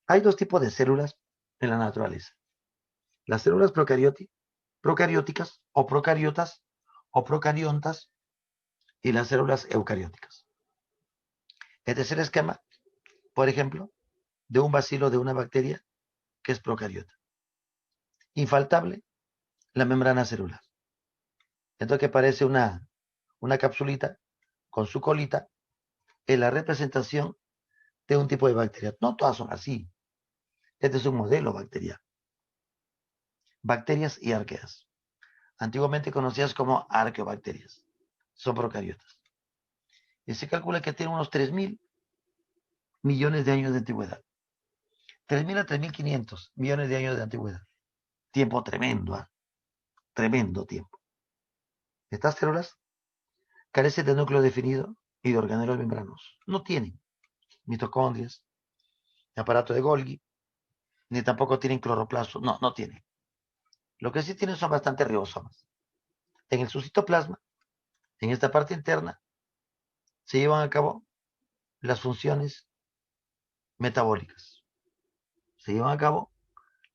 Hay dos tipos de células en la naturaleza. Las células procarióticas o procariotas o procariontas y las células eucarióticas. Este es el esquema, por ejemplo, de un bacilo de una bacteria que es procariota. Infaltable, la membrana celular. Entonces que parece una capsulita con su colita en la representación de un tipo de bacteria. No todas son así. Este es un modelo bacteriano. Bacterias y arqueas. Antiguamente conocidas como arqueobacterias. Son procariotas. Y se calcula que tienen unos 3.000 millones de años de antigüedad. 3.000 a 3.500 millones de años de antigüedad. Tiempo tremendo, ¿eh? Tremendo tiempo. Estas células carecen de núcleo definido y de organelos membranos. No tienen mitocondrias, aparato de Golgi, ni tampoco tienen cloroplasto. No, no tienen. Lo que sí tienen son bastantes ribosomas. En el citoplasma, en esta parte interna, se llevan a cabo las funciones metabólicas. Se llevan a cabo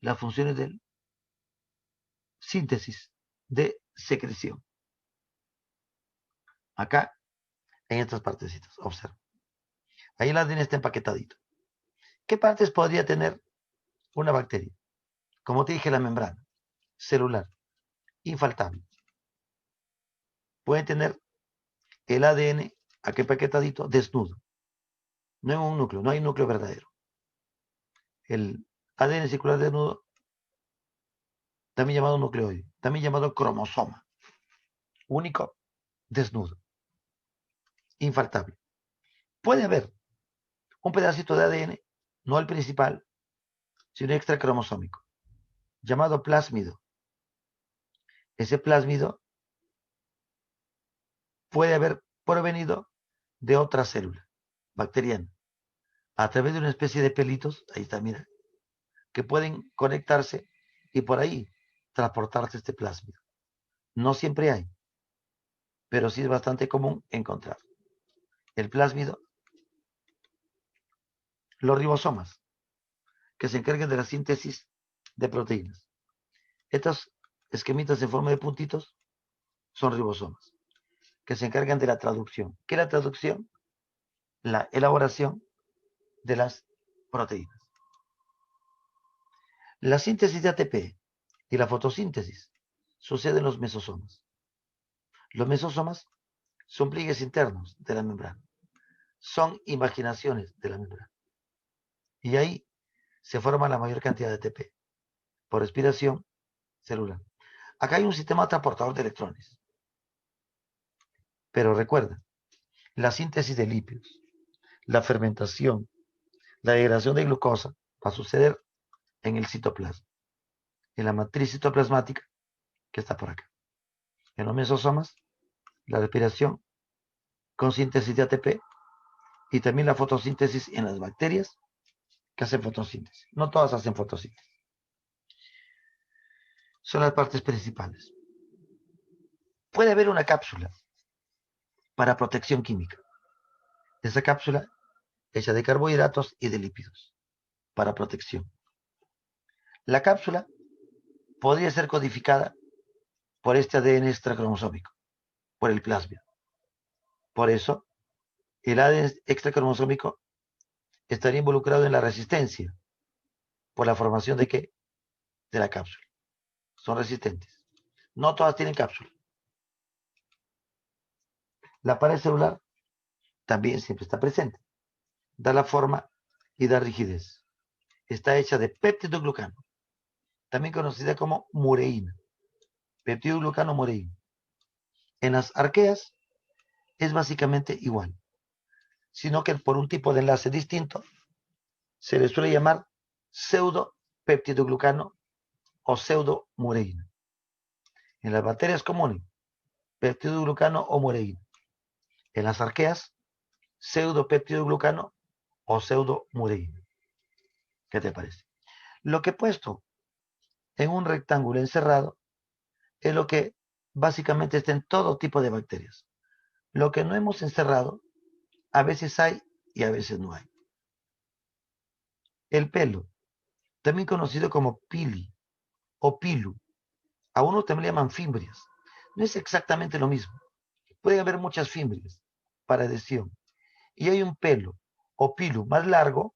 las funciones de síntesis, de secreción. Acá, en estas partecitas, observa. Ahí el ADN está empaquetadito. ¿Qué partes podría tener una bacteria? Como te dije, la membrana celular, infaltable. Puede tener el ADN aquí empaquetadito, desnudo. No en un núcleo, no hay núcleo verdadero. El ADN circular desnudo, también llamado nucleoide, también llamado cromosoma. Único, desnudo, infaltable. Puede haber un pedacito de ADN, no el principal, sino extracromosómico, llamado plásmido. Ese plásmido puede haber provenido de otra célula bacteriana, a través de una especie de pelitos, ahí está, mira, que pueden conectarse y por ahí transportarse este plásmido. No siempre hay, pero sí es bastante común encontrar. El plásmido, los ribosomas, que se encargan de la síntesis de proteínas. Estas esquemitas en forma de puntitos son ribosomas, que se encargan de la traducción. ¿Qué es la traducción? La elaboración de las proteínas. La síntesis de ATP y la fotosíntesis sucede en los mesosomas. Los mesosomas son pliegues internos de la membrana, son imaginaciones de la membrana. Y ahí se forma la mayor cantidad de ATP por respiración celular. Acá hay un sistema transportador de electrones. Pero recuerda, la síntesis de lípidos, la fermentación, la degradación de glucosa va a suceder en el citoplasma, en la matriz citoplasmática que está por acá. En los mesosomas, la respiración con síntesis de ATP y también la fotosíntesis en las bacterias que hacen fotosíntesis. No todas hacen fotosíntesis. Son las partes principales. Puede haber una cápsula para protección química. Esa cápsula hecha de carbohidratos y de lípidos para protección. La cápsula podría ser codificada por este ADN extracromosómico, por el plásmido. Por eso, el ADN extracromosómico estaría involucrado en la resistencia por la formación de qué? De la cápsula. Son resistentes. No todas tienen cápsula. La pared celular también siempre está presente. Da la forma y da rigidez. Está hecha de peptidoglucano, también conocida como mureína. Peptidoglucano mureína. En las arqueas es básicamente igual, sino que por un tipo de enlace distinto se le suele llamar pseudopeptidoglucano o pseudomureína. En las bacterias comunes, peptidoglucano o mureína. En las arqueas, pseudopeptidoglucano o pseudomureína. ¿Qué te parece? Lo que he puesto en un rectángulo encerrado es lo que básicamente está en todo tipo de bacterias. Lo que no hemos encerrado, a veces hay y a veces no hay. El pelo, también conocido como pili o pilu. A uno también le llaman fimbrias. No es exactamente lo mismo. Puede haber muchas fimbrias para adhesión. Y hay un pelo o pilu más largo,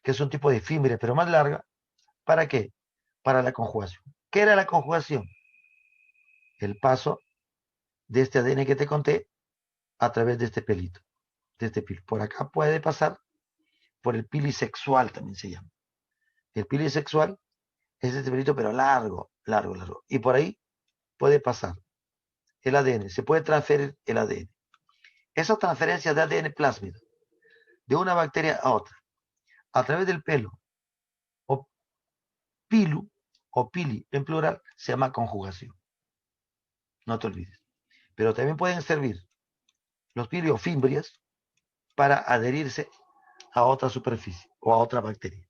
que es un tipo de fimbria, pero más larga. ¿Para qué? Para la conjugación. ¿Qué era la conjugación? El paso de este ADN que te conté a través de este pelito, de este pilo. Por acá puede pasar por el pili sexual, también se llama. El pili sexual es este pelito, pero largo, largo, largo. Y por ahí puede pasar el ADN, se puede transferir el ADN. Esa transferencia de ADN plásmido de una bacteria a otra, a través del pelo, o pilu, o pili en plural, se llama conjugación. No te olvides. Pero también pueden servir los piliofimbrias para adherirse a otra superficie o a otra bacteria.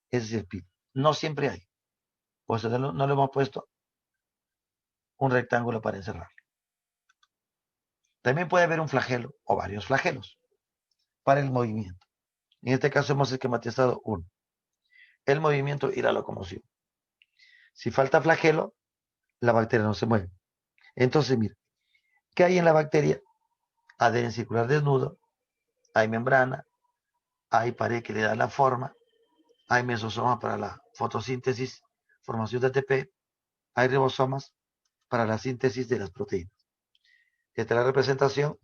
Ese es el pili. No siempre hay. Por eso no le hemos puesto un rectángulo para encerrar. También puede haber un flagelo o varios flagelos para el movimiento. En este caso hemos esquematizado uno. El movimiento y la locomoción. Si falta flagelo, la bacteria no se mueve. Entonces, mira, ¿qué hay en la bacteria? ADN circular desnudo, hay membrana, hay pared que le da la forma, hay mesosoma para la fotosíntesis, formación de ATP, hay ribosomas para la síntesis de las proteínas. Esta es la representación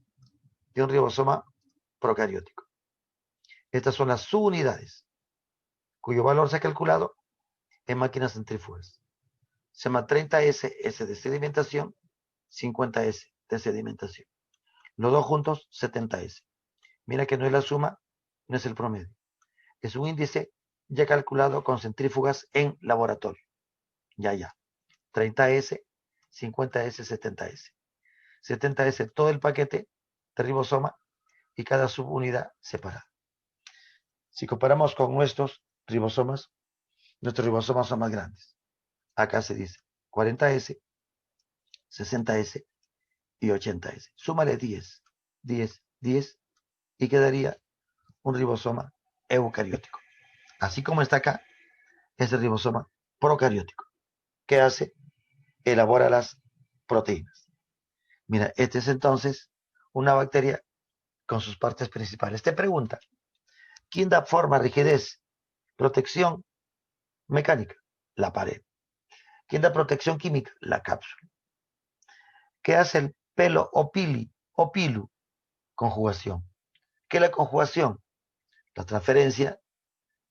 de un ribosoma procariótico. Estas son las subunidades, cuyo valor se ha calculado en máquinas centrífugas. Se llama 30S, S de sedimentación, 50S de sedimentación. Los dos juntos, 70S. Mira que no es la suma, no es el promedio. Es un índice ya calculado con centrífugas en laboratorio. Ya. 30S, 50S, 70S. 70S todo el paquete de ribosoma y cada subunidad separada. Si comparamos con nuestros ribosomas son más grandes. Acá se dice 40S, 60S y 80S. Súmale 10, 10, 10 y quedaría un ribosoma eucariótico. Así como está acá, es el ribosoma procariótico. ¿Qué hace? Elabora las proteínas. Mira, este es entonces una bacteria con sus partes principales. Te pregunta, ¿quién da forma, rigidez, protección mecánica? La pared. ¿Quién da protección química? La cápsula. ¿Qué hace el pelo o pili o pilu? Conjugación. ¿Qué es la conjugación? La transferencia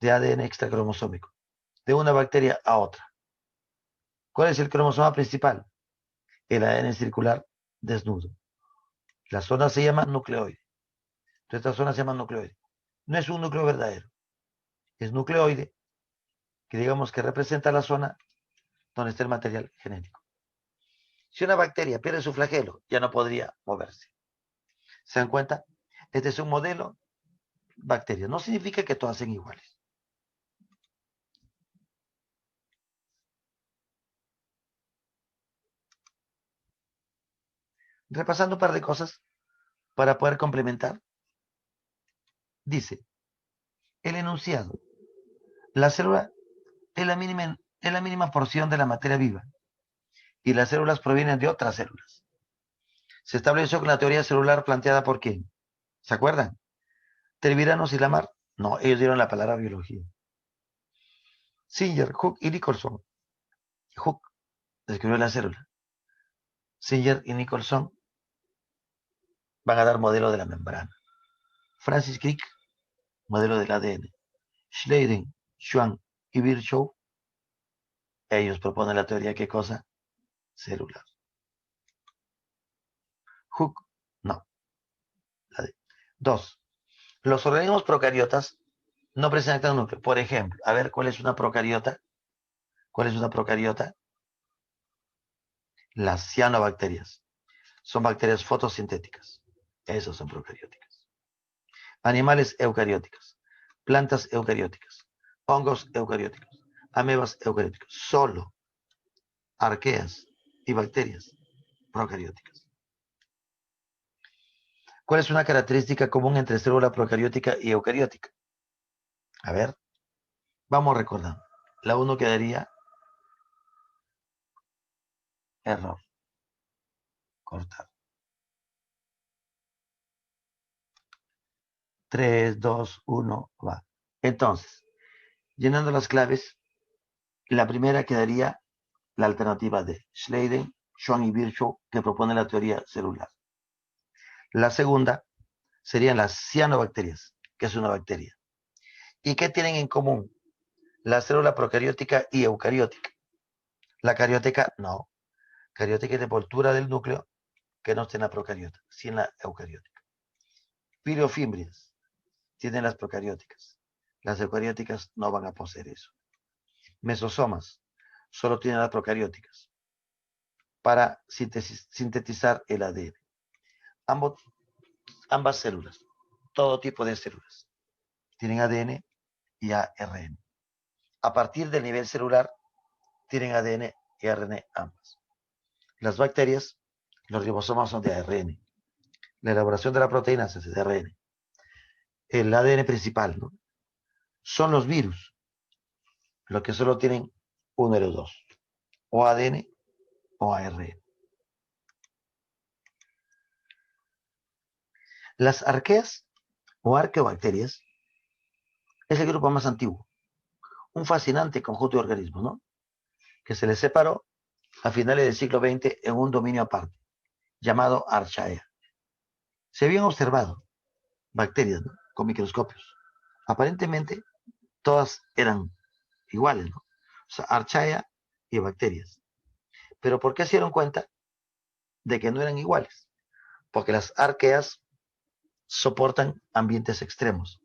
de ADN extracromosómico de una bacteria a otra. ¿Cuál es el cromosoma principal? El ADN circular desnudo. La zona se llama nucleoide. Esta zona se llama nucleoide. No es un núcleo verdadero. Es nucleoide, que digamos que representa la zona donde está el material genético. Si una bacteria pierde su flagelo, ya no podría moverse. ¿Se dan cuenta? Este es un modelo bacteria. No significa que todas sean iguales. Repasando un par de cosas para poder complementar. Dice, el enunciado. La célula es la mínima porción de la materia viva y las células provienen de otras células. Se estableció con la teoría celular planteada por ¿quién? ¿Se acuerdan? ¿Trevirano y Lamar? No, ellos dieron la palabra biología. Singer, Hooke y Nicholson. Hooke describió la célula. Singer y Nicholson van a dar modelo de la membrana. Francis Crick, modelo del ADN. Schleiden, Schwann y Virchow, ellos proponen la teoría ¿qué cosa? Celular. Hooke, no. La de. Dos, los organismos procariotas no presentan núcleo. Por ejemplo, a ver, ¿cuál es una procariota? ¿Cuál es una procariota? Las cianobacterias. Son bacterias fotosintéticas. Esas son procarióticas. Animales eucarióticos. Plantas eucarióticas. Hongos eucarióticos. Amebas eucarióticos. Solo arqueas y bacterias procarióticas. ¿Cuál es una característica común entre célula procariótica y eucariótica? A ver. Vamos recordando. La 1 quedaría error, cortar. 3, 2, 1, va. Entonces, llenando las claves, la primera quedaría la alternativa de Schleiden, Schwann y Virchow, que propone la teoría celular. La segunda serían las cianobacterias, que es una bacteria. ¿Y qué tienen en común la célula procariótica y eucariótica? La cariótica, no. Cariótica es de envoltura del núcleo que no está en la procariota, sí en la eucariótica. Pirofimbrias tienen las procarióticas. Las eucarióticas no van a poseer eso. Mesosomas solo tienen las procarióticas para sintetizar el ADN. Ambas células, todo tipo de células, tienen ADN y ARN. A partir del nivel celular, tienen ADN y ARN ambas. Las bacterias, los ribosomas son de ARN. La elaboración de la proteína se hace de ARN. El ADN principal, ¿no? Son los virus, los que solo tienen uno de los dos, o ADN o ARN. Las arqueas o arqueobacterias es el grupo más antiguo, un fascinante conjunto de organismos, ¿no? Que se les separó a finales del siglo XX en un dominio aparte, llamado Archaea. Se habían observado bacterias, ¿no? Con microscopios. Aparentemente, todas eran iguales, ¿no? O sea, Archaea y bacterias. Pero ¿por qué se dieron cuenta de que no eran iguales? Porque las arqueas soportan ambientes extremos.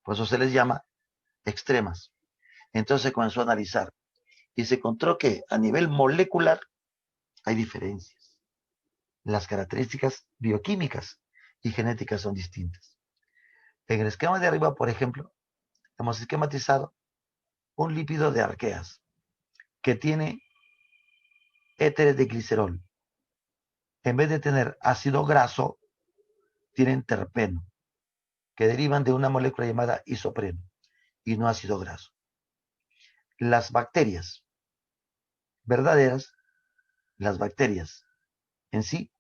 Por eso se les llama extremas. Entonces se comenzó a analizar y se encontró que a nivel molecular hay diferencias. Las características bioquímicas y genéticas son distintas. En el esquema de arriba, por ejemplo, hemos esquematizado un lípido de arqueas que tiene éteres de glicerol. En vez de tener ácido graso, tienen terpeno, que derivan de una molécula llamada isopreno y no ácido graso. Las bacterias verdaderas, las bacterias en sí,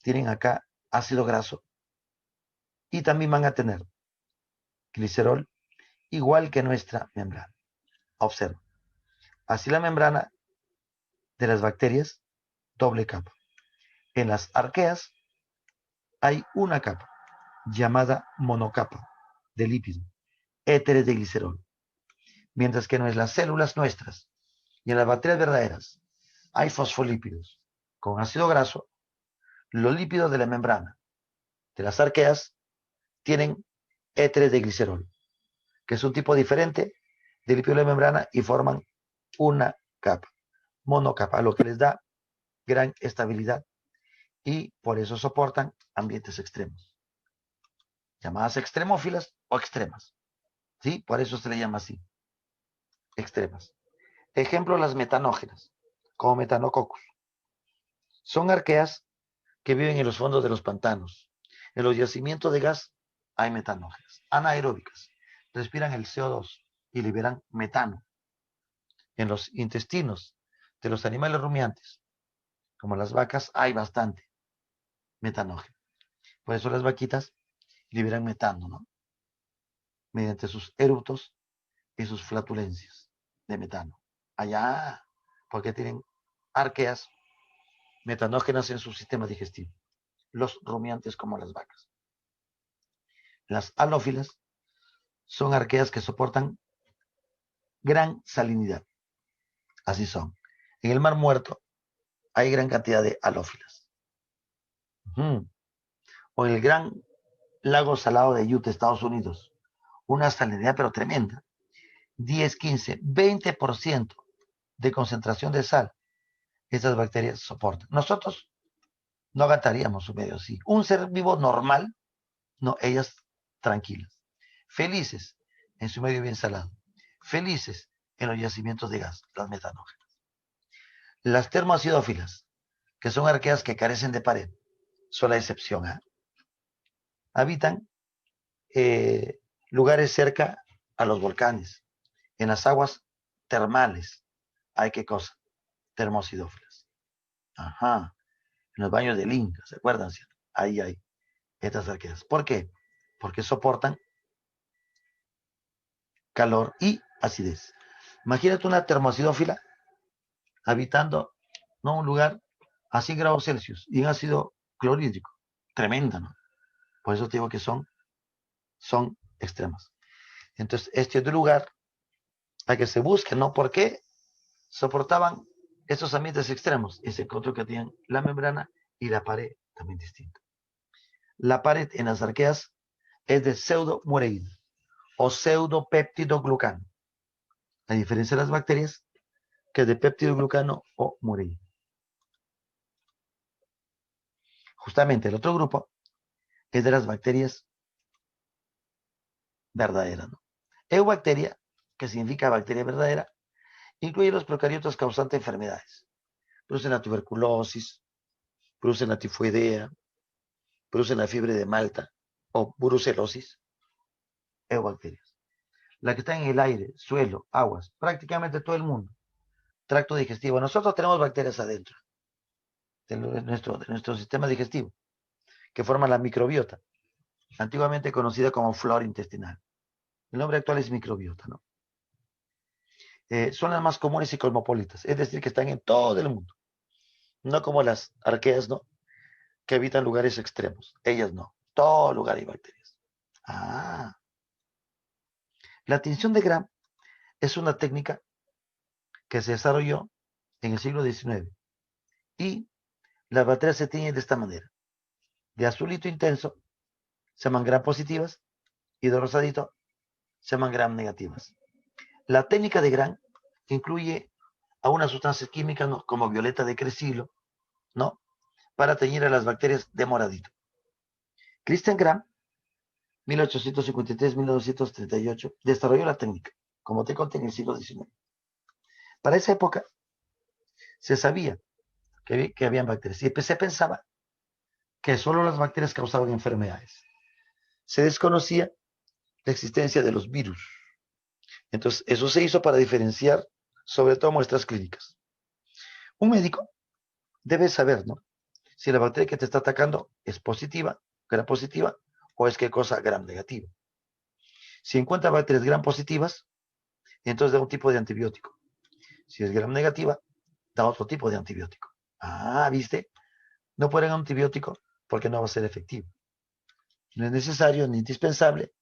tienen acá ácido graso y también van a tener glicerol igual que nuestra membrana. Observa, así la membrana de las bacterias, doble capa. En las arqueas hay una capa llamada monocapa de lípido, éteres de glicerol. Mientras que en las células nuestras y en las bacterias verdaderas hay fosfolípidos con ácido graso, los lípidos de la membrana de las arqueas tienen éteres de glicerol, que es un tipo diferente de lípido de la membrana y forman una capa, monocapa, lo que les da gran estabilidad y por eso soportan ambientes extremos, llamadas extremófilas o extremas. ¿Sí? Por eso se le llama así, extremas. Ejemplo, las metanógenas, como Metanococcus. Son arqueas que viven en los fondos de los pantanos. En los yacimientos de gas hay metanógenas, anaeróbicas. Respiran el CO2 y liberan metano. En los intestinos de los animales rumiantes, como las vacas, hay bastante metanógeno. Por eso las vaquitas liberan metano, ¿no? Mediante sus eructos y sus flatulencias de metano. Allá, porque tienen arqueas metanógenas en su sistema digestivo. Los rumiantes como las vacas. Las halófilas son arqueas que soportan gran salinidad. Así son. En el Mar Muerto hay gran cantidad de halófilas. O en el gran lago salado de Utah, Estados Unidos, una salinidad pero tremenda. 10, 15, 20% de concentración de sal. Estas bacterias soportan. Nosotros no aguantaríamos su medio así. Un ser vivo normal, no, ellas tranquilas. Felices en su medio bien salado. Felices en los yacimientos de gas, las metanógenas. Las termoacidófilas, que son arqueas que carecen de pared, son la excepción. Habitan lugares cerca a los volcanes, En las aguas termales hay qué cosa, termocidófilas. Ajá, en los baños del Inca, ¿se acuerdan? ¿Cierto? Ahí hay estas arqueas. ¿Por qué? Porque soportan calor y acidez. Imagínate una termocidófila habitando, ¿no?, un lugar a 100 grados Celsius y en ácido clorhídrico. Tremenda, ¿no? Por eso te digo que son extremas. Entonces, este otro lugar a que se busque, ¿no? ¿Por qué soportaban estos ambientes extremos? Y se encontró que tenían la membrana y la pared también distinta. La pared en las arqueas es de pseudomureína o pseudopeptidoglucano. A diferencia de las bacterias, que es de peptidoglucano o mureína. Justamente el otro grupo es de las bacterias verdaderas, ¿no? Eubacteria, que significa bacteria verdadera, incluye los procariotas causantes de enfermedades. Producen la tuberculosis, producen la tifoidea, producen la fiebre de Malta o brucelosis. Eubacterias. La que está en el aire, suelo, aguas, prácticamente todo el mundo. Tracto digestivo. Nosotros tenemos bacterias adentro de nuestro sistema digestivo, que forman la microbiota, antiguamente conocida como flora intestinal. El nombre actual es microbiota, ¿no? Son las más comunes y cosmopolitas, es decir, que están en todo el mundo. No como las arqueas, ¿no?, que habitan lugares extremos. Ellas no. Todo lugar hay bacterias. Ah, la tinción de Gram es una técnica que se desarrolló en el siglo XIX y las bacterias se tiñen de esta manera. De azulito intenso se llaman Gram positivas y de rosadito se llaman Gram negativas. La técnica de Gram incluye a unas sustancias químicas, ¿no?, como violeta de cresilo, ¿no?, para teñir a las bacterias de moradito. Christian Gram, 1853-1938, desarrolló la técnica, como te conté, en el siglo XIX. Para esa época se sabía que habían bacterias y se pensaba que solo las bacterias causaban enfermedades. Se desconocía la existencia de los virus. Entonces, eso se hizo para diferenciar sobre todo muestras clínicas. Un médico debe saber, ¿no?, si la bacteria que te está atacando es positiva, gram positiva, o es qué cosa, gram negativa. Si encuentra bacterias gram positivas, entonces da un tipo de antibiótico. Si es gram negativa, da otro tipo de antibiótico. Ah, ¿viste? No ponen antibiótico porque no va a ser efectivo. No es necesario ni indispensable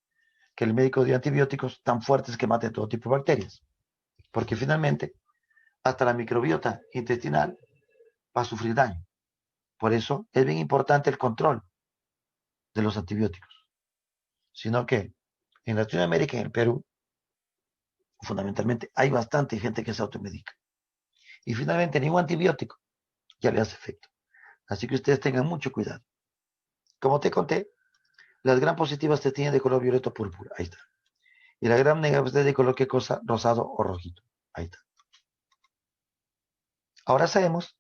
que el médico dé antibióticos tan fuertes que maten todo tipo de bacterias. Porque finalmente, hasta la microbiota intestinal va a sufrir daño. Por eso es bien importante el control de los antibióticos. Sino que en Latinoamérica, en el Perú, fundamentalmente, hay bastante gente que se automedica. Y finalmente, ningún antibiótico ya le hace efecto. Así que ustedes tengan mucho cuidado. Como te conté, las gram positivas te tienen de color violeta o púrpura. Ahí está. Y la gram negativa de color, ¿qué cosa? Rosado o rojito. Ahí está. Ahora sabemos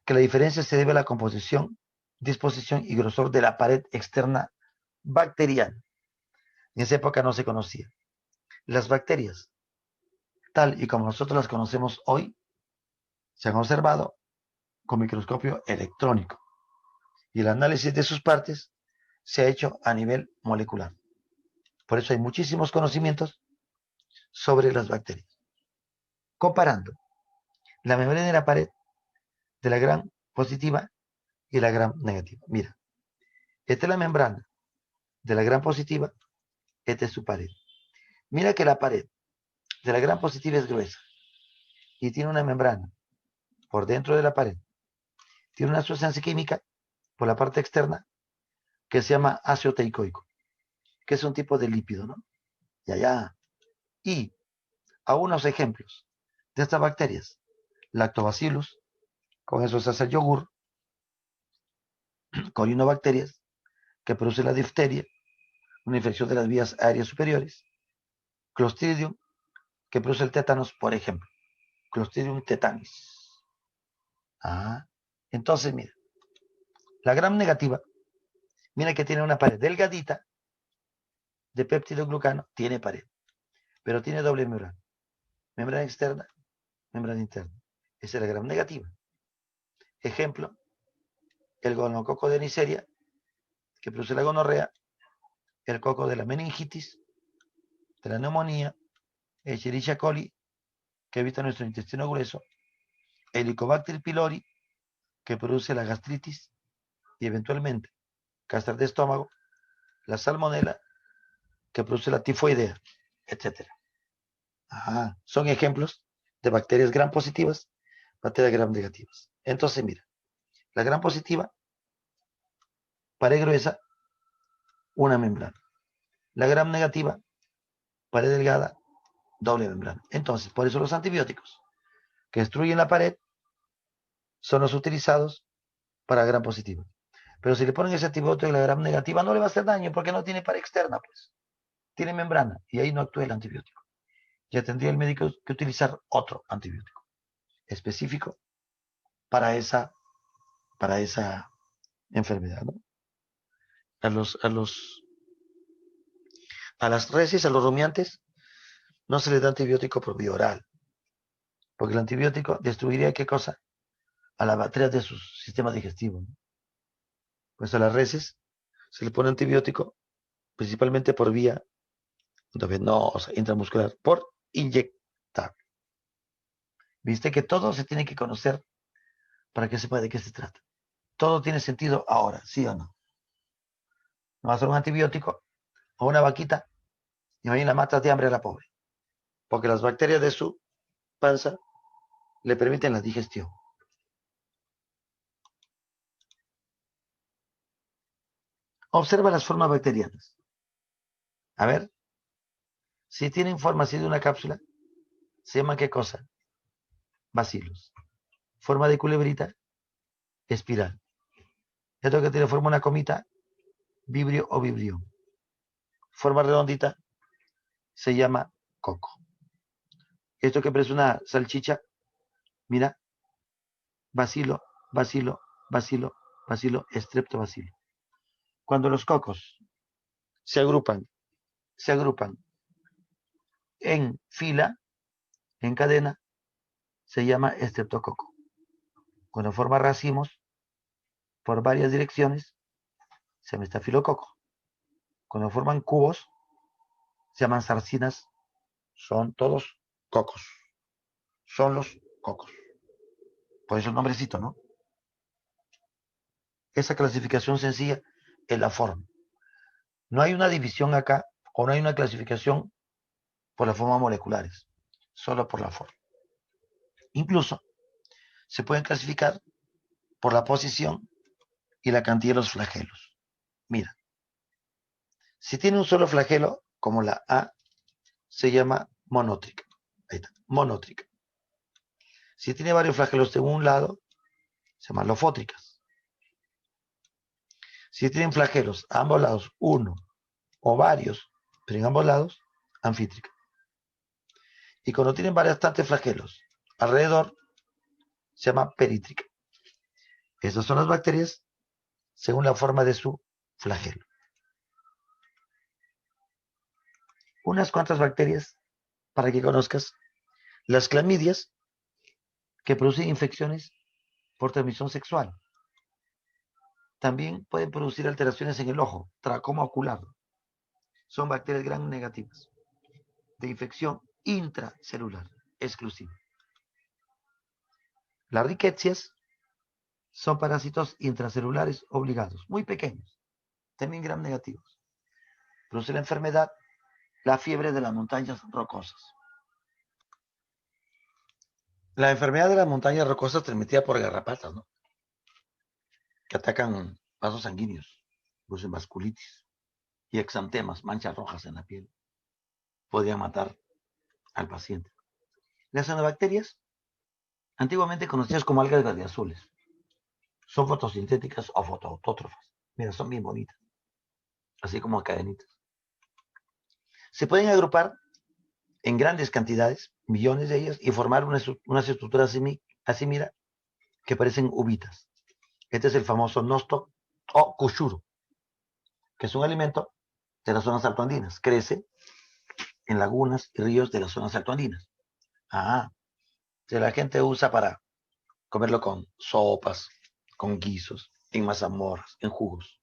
que la diferencia se debe a la composición, disposición y grosor de la pared externa bacteriana. En esa época no se conocía. Las bacterias, tal y como nosotros las conocemos hoy, se han observado con microscopio electrónico y el análisis de sus partes se ha hecho a nivel molecular. Por eso hay muchísimos conocimientos sobre las bacterias. Comparando la membrana de la pared de la gram positiva y la gram negativa. Mira, esta es la membrana de la gram positiva, esta es su pared. Mira que la pared de la gram positiva es gruesa y tiene una membrana por dentro de la pared. Tiene una sustancia química por la parte externa que se llama ácido teicoico, que es un tipo de lípido, ¿no? Ya. Y algunos ejemplos de estas bacterias: lactobacillus, con eso se hace el yogur; corinobacterias, que produce la difteria, una infección de las vías aéreas superiores; Clostridium, que produce el tétanos, por ejemplo. Clostridium tetanis. Ah, entonces mira, la gram negativa, mira que tiene una pared delgadita de péptido glucano, tiene pared, pero tiene doble membrana. Membrana externa, membrana interna. Esa es la gram negativa. Ejemplo, el gonococo de Neisseria, que produce la gonorrea, el coco de la meningitis, de la neumonía, Escherichia coli, que evita nuestro intestino grueso, Helicobacter pylori, que produce la gastritis y eventualmente cáncer de estómago, la salmonela, que produce la tifoidea, etc. Son ejemplos de bacterias gram positivas, bacterias gram negativas. Entonces, mira, la gram positiva, pared gruesa, una membrana. La gram negativa, pared delgada, doble membrana. Entonces, por eso los antibióticos que destruyen la pared son los utilizados para gram positiva. Pero si le ponen ese antibiótico en la gram negativa, no le va a hacer daño porque no tiene pared externa, pues. Tiene membrana y ahí no actúa el antibiótico. Ya tendría el médico que utilizar otro antibiótico específico para esa enfermedad, ¿no? A los, a los, a las reses, a los rumiantes, no se les da antibiótico por vía oral, porque el antibiótico destruiría ¿qué cosa? A las bacterias de su sistema digestivo, ¿no? Pues a las reses se le pone antibiótico principalmente por vía endovenosa, intramuscular, por inyectar. Viste que todo se tiene que conocer para que sepa de qué se trata. Todo tiene sentido ahora, ¿sí o no? No va a ser un antibiótico a una vaquita y ahí la matas de hambre a la pobre, porque las bacterias de su panza le permiten la digestión. Observa las formas bacterianas. A ver, si tienen forma así de una cápsula, se llama ¿qué cosa? Bacilos. Forma de culebrita, espiral. Esto que tiene forma de una comita, vibrio o vibrión. Forma redondita, se llama coco. Esto que parece una salchicha, mira, bacilo, bacilo, bacilo, bacilo, estreptobacilo. Cuando los cocos se agrupan en fila, en cadena, se llama estreptococo. Cuando forma racimos por varias direcciones, se llama estafilococo. Cuando forman cubos, se llaman sarcinas, son todos cocos. Son los cocos. Por eso el nombrecito, ¿no? Esa clasificación sencilla es la forma. No hay una división acá o no hay una clasificación por las formas moleculares, solo por la forma. Incluso se pueden clasificar por la posición y la cantidad de los flagelos. Mira, si tiene un solo flagelo, como la A, se llama monótrica. Ahí está, monótrica. Si tiene varios flagelos de un lado, se llaman lofótricas. Si tienen flagelos a ambos lados, uno o varios, pero en ambos lados, anfítrica. Y cuando tienen bastantes flagelos alrededor, se llama perítrica. Estas son las bacterias según la forma de su flagelo. Unas cuantas bacterias para que conozcas. Las clamidias, que producen infecciones por transmisión sexual. También pueden producir alteraciones en el ojo, tracoma ocular. Son bacterias gram negativas de infección intracelular exclusiva. Las riquecias son parásitos intracelulares obligados, muy pequeños, también gram negativos. Produce la enfermedad, la fiebre de las montañas rocosas. La enfermedad de las montañas rocosas transmitida por garrapatas, ¿no? Que atacan vasos sanguíneos, producen vasculitis y exantemas, manchas rojas en la piel. Podrían matar al paciente. Las cianobacterias, antiguamente conocidas como algas verdeazules, son fotosintéticas o fotoautótrofas. Mira, son bien bonitas, así como cadenitas. Se pueden agrupar en grandes cantidades, millones de ellas, y formar unas estructuras así, mira, que parecen uvitas. Este es el famoso nosto o cuchuro, que es un alimento de las zonas altoandinas. Crece en lagunas y ríos de las zonas altoandinas. Ah, que la gente usa para comerlo con sopas, con guisos, en mazamorras, en jugos,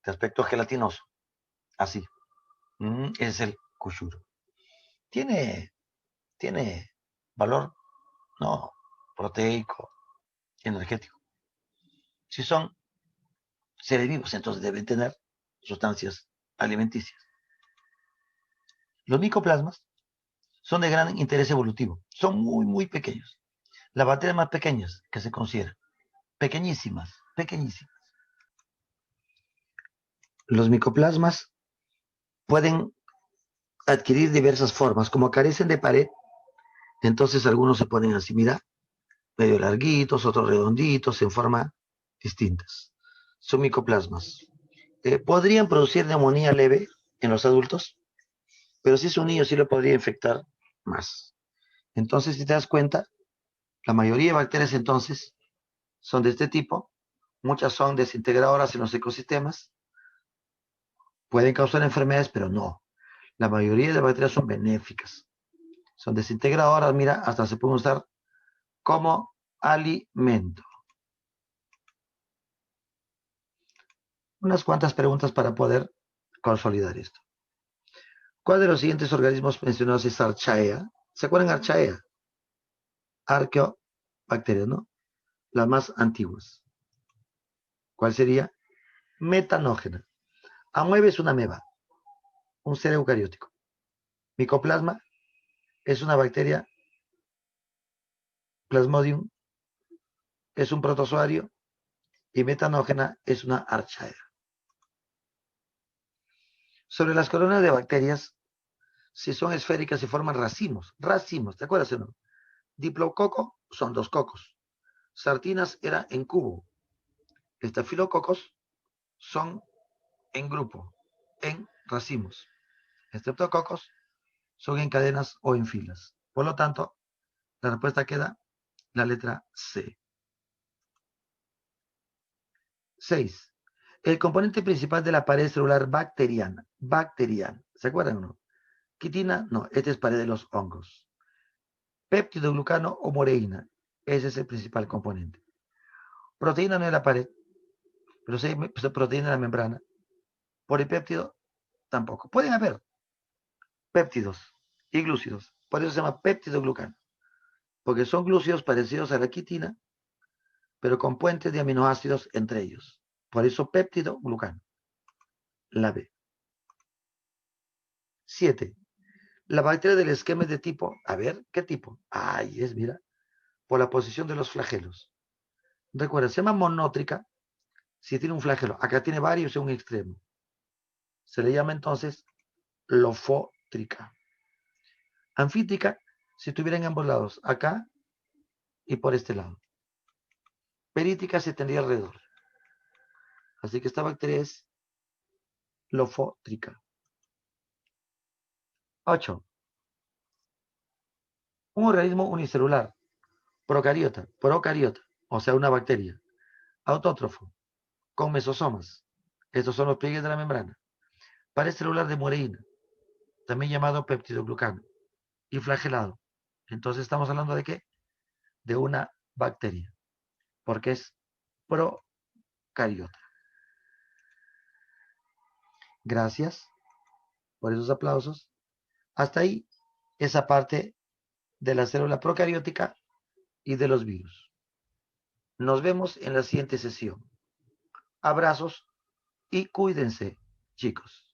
de aspecto gelatinoso, así. Ese es el cushuro. ¿Tiene, tiene valor? No, proteico, energético. Si son seres vivos, entonces deben tener sustancias alimenticias. Los micoplasmas son de gran interés evolutivo. Son muy, muy pequeños. Las bacterias más pequeñas que se consideran. Pequeñísimas, pequeñísimas. Los micoplasmas pueden adquirir diversas formas. Como carecen de pared, entonces algunos se ponen así, mira, medio larguitos, otros redonditos, en forma distintas. Son micoplasmas. Podrían producir neumonía leve en los adultos, pero si es un niño sí lo podría infectar más. Entonces, si te das cuenta, la mayoría de bacterias entonces son de este tipo. Muchas son desintegradoras en los ecosistemas. Pueden causar enfermedades, pero no. La mayoría de las bacterias son benéficas. Son desintegradoras, mira, hasta se pueden usar como alimento. Unas cuantas preguntas para poder consolidar esto. ¿Cuál de los siguientes organismos mencionados es Archaea? ¿Se acuerdan Archaea? Arqueobacterias, ¿no? Las más antiguas. ¿Cuál sería? Metanógena. Amoeba es una ameba, un ser eucariótico. Micoplasma es una bacteria, Plasmodium es un protozoario y metanógena es una archaea. Sobre las colonias de bacterias, si son esféricas se forman racimos. Racimos, ¿te acuerdas o no? Diplococo son dos cocos. Sartinas era en cubo. Estafilococos son en grupo, en racimos. Estreptococos son en cadenas o en filas. Por lo tanto, la respuesta queda la letra C. 6. El componente principal de la pared celular bacteriana. Bacteriana. ¿Se acuerdan o no? Quitina, no, esta es pared de los hongos. Péptido, glucano o moreína. Ese es el principal componente. Proteína no es la pared, pero sí hay proteína en la membrana. Polipéptido, tampoco. Pueden haber péptidos y glúcidos. Por eso se llama péptido glucano. Porque son glúcidos parecidos a la quitina, pero con puentes de aminoácidos entre ellos. Por eso péptido glucano. La B. 7. La bacteria del esquema es de tipo, a ver, ¿qué tipo? Ahí es, mira, por la posición de los flagelos. Recuerda, se llama monótrica si tiene un flagelo. Acá tiene varios en un extremo. Se le llama entonces lofótrica. Anfítrica si tuviera en ambos lados, acá y por este lado. Perítica se tendría alrededor. Así que esta bacteria es lofótrica. 8. Un organismo unicelular, procariota, o sea, una bacteria, autótrofo, con mesosomas. Estos son los pliegues de la membrana. Pared celular de Moreína, también llamado peptidoglucano, y flagelado. Entonces estamos hablando de qué? De una bacteria, porque es procariota. Gracias por esos aplausos. Hasta ahí esa parte de la célula procariótica y de los virus. Nos vemos en la siguiente sesión. Abrazos y cuídense, chicos.